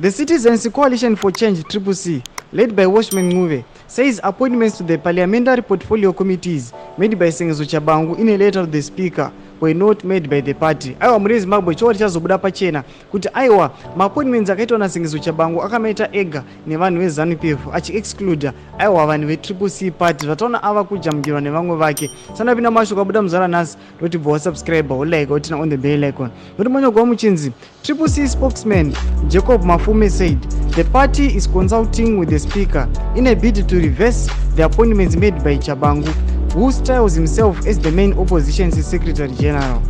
The Citizens Coalition for Change (CCC), led by Obatwa Ma1, says appointments to the parliamentary portfolio committees made by Tshabangu in a letter to the Speaker were not made by the party. Aiwa murezi Zimbabwe chori chazobuda pachena kuti aiwa ma-appointments akaitwa na Tshabangu akamaita ega nevanhu veZANU-PF achi-exclude aiwa vanhu ve-CCC party zvataona ava kujamukirwa nevamwe vake. Sandapinda mashoko abuda muzara nhasi ndoti bva wasubscribe ulike utina on the bell icon. Ndoti manyogwa muchinzi CCC spokesman Jacob Mafume said the party is consulting with the Speaker in a bid to reverse the appointments made by Tshabangu, who styles himself as the main opposition's Secretary General.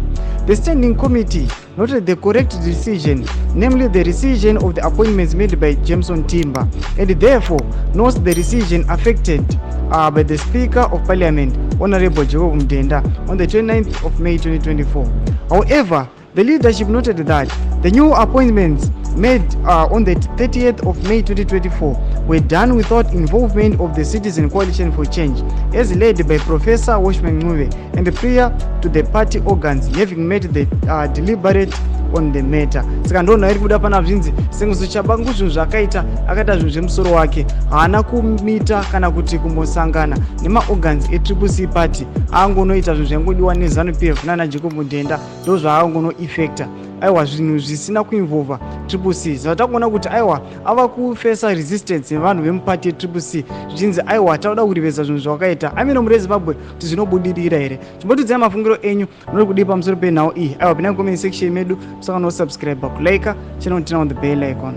The Standing Committee noted the correct decision, namely the rescission of the appointments made by Jameson Timber, and therefore notes the rescission affected by the Speaker of Parliament, Honorable Jacob Mdenda, on the 29th of May 2024. However, the leadership noted that the new appointments made on the 30th of May 2024 were done without involvement of the Citizen Coalition for Change, as led by Professor Obatwa Ma1, and prior to the party organs having made the deliberate on the matter. Saka ndona iri kuda pana zvinzi Tshabangu zvinhu zvakaita akaita zvinhu zvemusoro wake haana kumita kana kuti kumbosangana nema-organs e-CCC party aangonoita zvinhu zvangodiwa neZANU-PF nana Jacob Mdenda ndo zvaaangono-effecta. Aiwa zvinhu zvisina kuinvolva CCC zvatakuona kuti aiwa ava kufesa resistance nevanhu vemupati ye-CCC zvichinzi aiwa tauda kurivesa zvinhu zvakaita amino murezi Zimbabwe kuti zvinobudirira here. Chimbotidzai mafungiro enyu muri kudii pamusoro penhau iyi. Aiwa pinai comment section medu musaka no subscribe kulike channel tina on the bell icon.